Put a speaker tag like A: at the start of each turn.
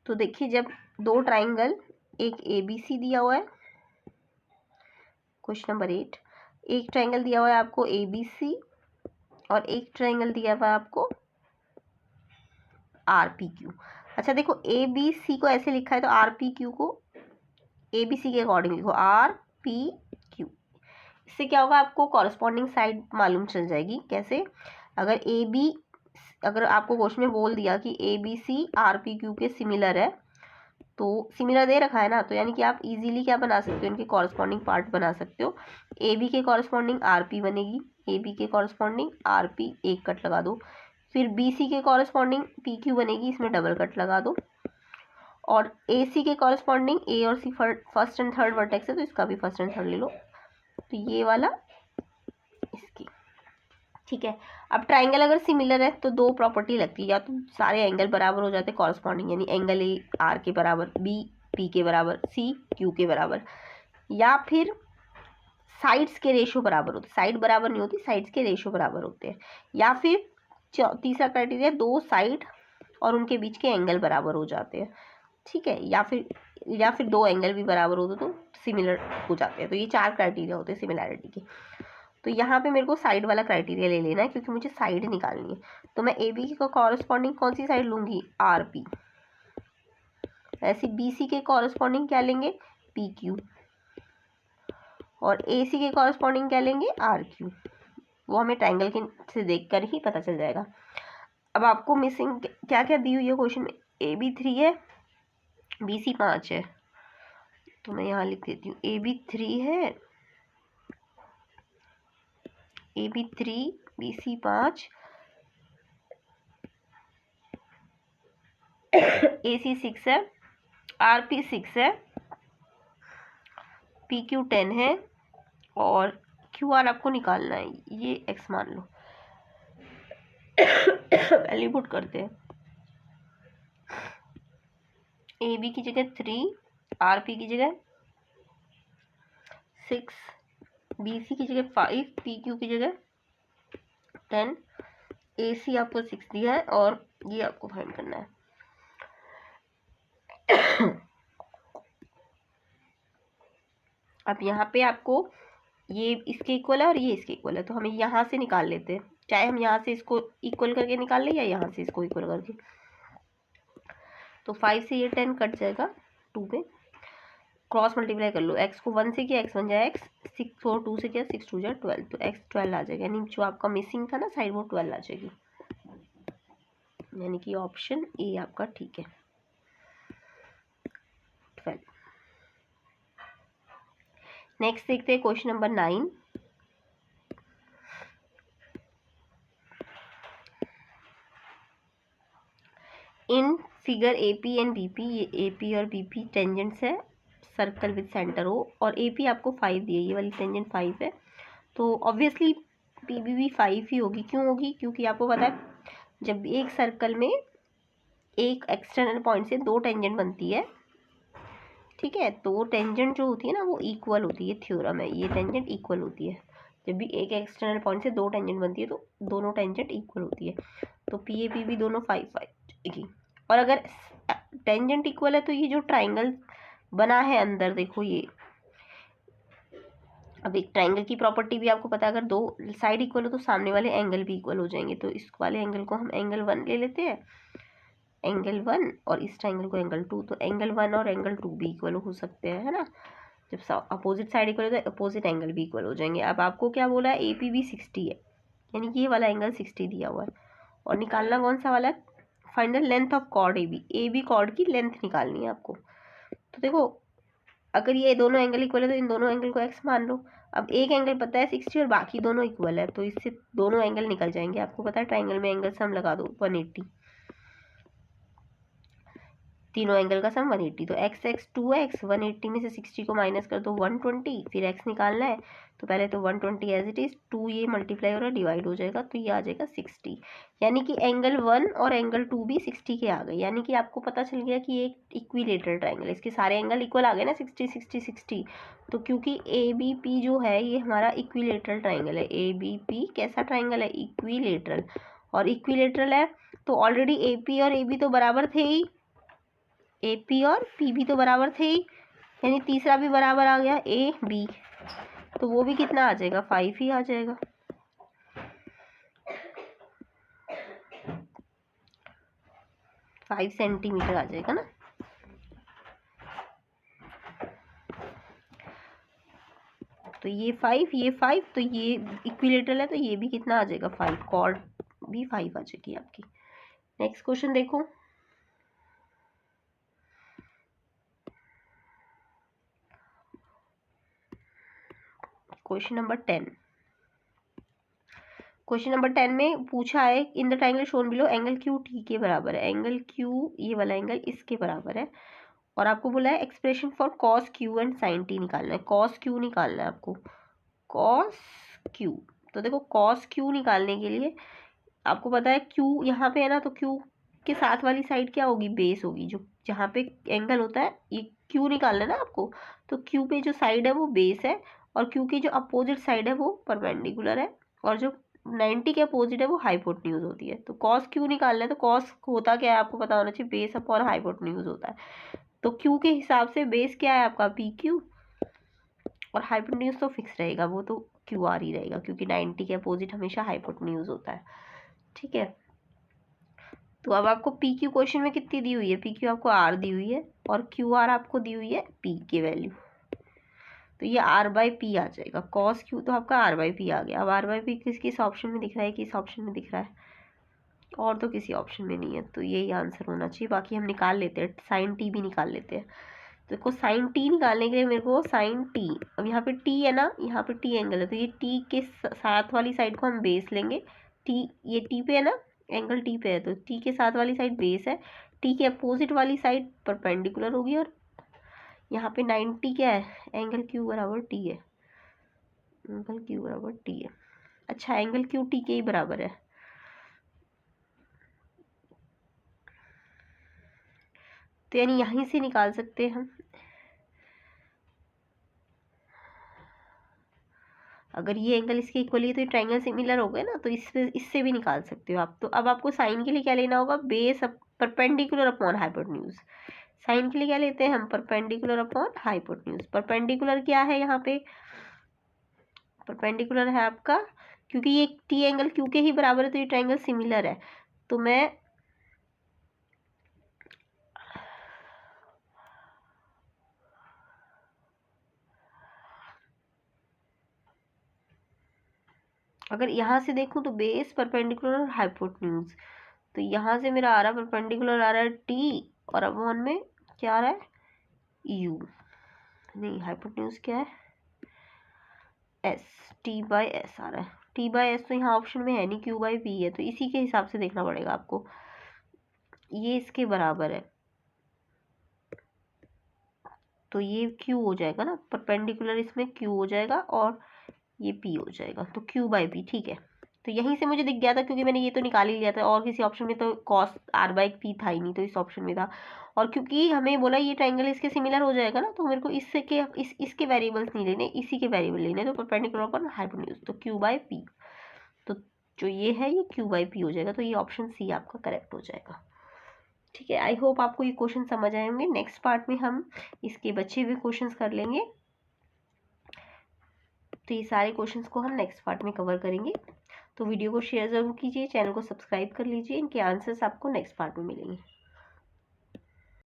A: तो देखिए जब दो ट्राइंगल, एक ABC दिया हुआ है, क्वेश्चन नंबर 8, एक ट्राइंगल दिया हुआ है आपको ABC और एक ट्राइंगल दिया हुआ है आपको RPQ। अच्छा देखो ABC को ऐसे लिखा है तो RPQ को ABC के अकॉर्डिंग लिखो RPQ। इससे क्या होगा, आपको कॉरस्पॉन्डिंग साइड मालूम चल जाएगी। कैसे, अगर आपको क्वेश्चन में बोल दिया कि ABC RPQ के सिमिलर है, तो सिमिलर दे रखा है ना, तो यानी कि आप इजीली क्या बना सकते हो, इनके कॉरस्पॉन्डिंग पार्ट बना सकते हो। AB के कॉरस्पॉन्डिंग RP बनेगी, AB के कॉरस्पॉन्डिंग RP एक कट लगा दो, फिर BC के कॉरस्पॉन्डिंग PQ बनेगी, इसमें डबल कट लगा दो, और AC के कॉरस्पॉन्डिंग A और C first and third vertex है तो इसका भी फर्स्ट एंड थर्ड ले लो, तो ये वाला इसकी। ठीक है, अब ट्राइंगल अगर सिमिलर है तो दो प्रॉपर्टी लगती है, या तो सारे एंगल बराबर हो जाते हैं कॉरस्पॉन्डिंग, यानी एंगल A R के बराबर, B P के बराबर, C Q के बराबर, या फिर साइड्स के रेशियो बराबर होते, साइड बराबर नहीं होती, साइड्स के रेशियो बराबर होते हैं, या फिर तीसरा क्राइटेरिया दो साइड और उनके बीच के एंगल बराबर हो जाते हैं। ठीक है, या फिर दो एंगल भी बराबर होते तो सिमिलर हो जाते हैं। तो ये चार क्राइटेरिया होते हैं सिमिलैरिटी के। तो यहाँ पे मेरे को साइड वाला क्राइटेरिया ले लेना है क्योंकि मुझे साइड निकालनी है। तो मैं AB के कॉरस्पॉन्डिंग कौन सी साइड लूँगी, RP। ऐसे BC के कॉरस्पॉन्डिंग क्या लेंगे, PQ, और AC के कॉरस्पॉन्डिंग क्या लेंगे, RQ। वो हमें ट्राइंगल के से देखकर ही पता चल जाएगा। अब आपको मिसिंग क्या क्या दी हुई है क्वेश्चन में, AB 3 है, BC 5 है, तो मैं यहाँ लिख देती हूँ AB 3 है, AB 3, BC 5, AC 6 है, RP 6 है, PQ 10 है, और QR आपको निकालना है, ये X मान लो। वैल्यू पुट करते हैं, AB की जगह 3, RP की जगह 6, BC की जगह 5, PQ की जगह 10, AC आपको 6 दिया है और ये आपको फाइंड करना है। अब यहाँ पे आपको ये इसके इक्वल है और ये इसके इक्वल है, तो हमें यहाँ से निकाल लेते हैं, चाहे हम यहाँ से इसको इक्वल करके निकाल लें या यहाँ से इसको इक्वल करके। तो 5 से ये 10 कट जाएगा, 2 में क्रॉस मल्टीप्लाई कर लो, x को 1 से किया x बन जाए x, 6 और 2 से किया 6 2 जा 12, तो x 12 आ जाएगा, यानी जो आपका मिसिंग था ना साइड वो 12 आ जाएगी, यानी कि ऑप्शन ए आपका ठीक है, 12। नेक्स्ट देखते हैं question number 9। In figure AP and BP, ये AP और BP टेंजेंट्स है, सर्कल विद सेंटर हो, और AP आपको 5 दी है, ये वाली टेंजेंट 5 है, तो ऑब्वियसली PB भी 5 ही होगी। क्यों होगी, क्योंकि आपको पता है जब एक सर्कल में एक एक्सटर्नल पॉइंट से दो टेंजेंट बनती है, ठीक है, तो टेंजेंट जो होती है ना वो इक्वल होती है, थ्योरम है, ये टेंजेंट इक्वल होती है। जब भी एक एक्सटर्नल पॉइंट से दो टेंजेंट बनती है तो दोनों टेंजेंट इक्वल होती है, तो PA PB दोनों 5 5 की। और अगर टेंजेंट इक्वल है तो ये जो ट्राइंगल बना है अंदर देखो, ये अब एक ट्राइंगल की प्रॉपर्टी भी आपको पता है, अगर दो साइड इक्वल हो तो सामने वाले एंगल भी इक्वल हो जाएंगे, तो इस वाले एंगल को हम एंगल 1 ले लेते हैं, एंगल 1, और इस ट्राइंगल को एंगल 2, तो एंगल 1 और एंगल 2 भी इक्वल हो सकते हैं, है ना। जब अपोजिट साइड इक्वल है तो अपोजिट एंगल भी इक्वल हो जाएंगे। अब आपको क्या बोला है, APB 60 है, यानी कि ये वाला एंगल 60 दिया हुआ है, और निकालना कौन सा वाला है, find the length of chord AB chord की लेंथ निकालनी है आपको। तो देखो अगर ये दोनों एंगल इक्वल है तो इन दोनों एंगल को x मान लो। अब एक एंगल पता है 60 और बाकी दोनों इक्वल है, तो इससे दोनों एंगल निकल जाएंगे। आपको पता है ट्राइंगल में एंगल सम लगा दो 180, तीनों एंगल का सम 180, तो x 2x, 180 में से 60 को माइनस कर दो 120, फिर x निकालना है तो पहले तो 120 एज इट इज, 2 ये मल्टीप्लाई हो रहा है डिवाइड हो जाएगा, तो ये आ जाएगा 60, यानी कि एंगल 1 और एंगल 2 भी 60 के आ गए, यानी कि आपको पता चल गया कि एक इक्विलेटरल ट्राइंगल है, इसके सारे एंगल इक्वल आ गए ना 60 60 60, तो क्योंकि ABP जो है ये हमारा इक्विलेटरल ट्राइंगल है। ABP कैसा ट्राइंगल है, इक्विलेटरल, और इक्विलेटरल है तो ऑलरेडी AP और AB तो बराबर थे ही, ए पी और पी बी तो बराबर थे ही, यानी तीसरा भी बराबर आ गया ए बी, तो वो भी कितना आ जाएगा 5 ही आ जाएगा। फाइव सेंटीमीटर आ जाएगा ना। तो ये 5 तो ये इक्विलेटरल है, तो ये भी कितना आ जाएगा 5, कॉर्ड भी 5 आ जाएगी आपकी। नेक्स्ट क्वेश्चन देखो, क्वेश्चन नंबर 10। क्वेश्चन नंबर 10 में पूछा है in the triangle shown below angle Q T के बराबर है। एंगल क्यू ये वाला एंगल इसके बराबर है, और आपको बोला है expression for cos Q and sine T निकालना है। कॉस क्यू निकालना है आपको, कॉस क्यू। तो देखो कॉस क्यू निकालने के लिए आपको पता है क्यू यहाँ पे है ना, तो क्यू के साथ वाली साइड क्या होगी, बेस होगी। जो जहाँ पे एंगल होता है ये क्यू निकालना है ना आपको, तो क्यू पे जो साइड है वो बेस है, और क्यू की जो अपोजिट साइड है वो परपेंडिकुलर है, और जो 90 के अपोजिट है वो हाइपोटेन्यूज होती है। तो कॉस क्यू निकालना है, तो कॉस होता क्या है आपको पता होना चाहिए, बेस अपॉन हाइपोटेन्यूज होता है। तो क्यू के हिसाब से बेस क्या है आपका पी क्यू, और हाइपोटेन्यूज तो फिक्स रहेगा, वो तो क्यू आर ही रहेगा, क्योंकि 90 के अपोजिट हमेशा हाइपोटेन्यूज होता है। ठीक है, तो अब आपको पी क्यू क्वेश्चन में कितनी दी हुई है, पी क्यू आपको आर दी हुई है, और क्यू आर आपको दी हुई है पी की वैल्यू। तो ये आर बाई पी आ जाएगा, कॉस क्यू तो आपका आर बाई पी आ गया। अब आर बाई पी किस किस ऑप्शन में दिख रहा है, किस ऑप्शन में दिख रहा है, और तो किसी ऑप्शन में नहीं है, तो यही आंसर होना चाहिए। बाकी हम निकाल लेते हैं, साइन टी भी निकाल लेते हैं। तो देखो साइन टी निकालने के लिए मेरे को साइन टी, अब यहाँ पे टी है ना, यहाँ पे टी एंगल है, तो ये टी के साथ वाली साइड को हम बेस लेंगे। टी ये टी पे है ना, एंगल टी पे है, तो टी के साथ वाली साइड बेस है, टी के अपोजिट वाली साइड परपेंडिकुलर होगी, और यहाँ पे 90 क्या है, एंगल क्यू बराबर टी है, एंगल क्यू बराबर टी है। अच्छा एंगल क्यू टी के ही बराबर है, तो यानी यहीं से निकाल सकते हैं हम। अगर ये एंगल इसके इक्वली है तो ये ट्रायंगल सिमिलर हो गए ना, तो इससे भी निकाल सकते हो आप। तो अब आपको साइन के लिए क्या लेना होगा, base perpendicular upon hypotenuse. Sine के लिए क्या लेते हैं हम, परपेंडिकुलर अपॉन हाइपोटेन्यूज। परपेंडिकुलर क्या है यहाँ पे, परपेंडिकुलर है आपका, क्योंकि ये टी एंगल क्यू के ही बराबर है, तो ये ट्रायंगल सिमिलर है। तो मैं अगर यहाँ से देखूँ तो बेस परपेंडिकुलर और हाइपोटेन्यूज, तो यहाँ से मेरा आ रहा है परपेंडिकुलर आ रहा है टी, और अब वन में क्या आ रहा है यू, नहीं हाइपोटेन्यूज क्या है एस, टी बाई एस आ रहा है। टी बाई एस तो यहाँ ऑप्शन में है नहीं, क्यू बाई पी है, तो इसी के हिसाब से देखना पड़ेगा आपको। ये इसके बराबर है, तो ये क्यू हो जाएगा ना, परपेंडिकुलर इसमें क्यू हो जाएगा, और ये पी हो जाएगा, तो क्यू बाई पी। ठीक है, तो यहीं से मुझे दिख गया था, क्योंकि मैंने ये तो निकाल ही लिया था, और किसी ऑप्शन में तो कॉस आर बाई पी था ही नहीं, तो इस ऑप्शन में था। और क्योंकि हमें बोला ये ट्रायंगल इसके सिमिलर हो जाएगा ना, तो मेरे को इससे के इसके वेरिएबल्स नहीं लेने, इसी के वेरिएबल लेने, तो परपेंडिकुलर पर हाइपोटेन्यूज, तो क्यू बाई पी। तो जो ये है ये क्यू बाई पी हो जाएगा, तो ये ऑप्शन सी आपका करेक्ट हो जाएगा। ठीक है, आई होप आपको ये क्वेश्चन समझ आए होंगे। नेक्स्ट पार्ट में हम इसके बचे हुए क्वेश्चंस कर लेंगे, तो ये सारे क्वेश्चंस को हम नेक्स्ट पार्ट में कवर करेंगे। तो वीडियो को शेयर ज़रूर कीजिए, चैनल को सब्सक्राइब कर लीजिए, इनके आंसर्स आपको नेक्स्ट पार्ट में मिलेंगे।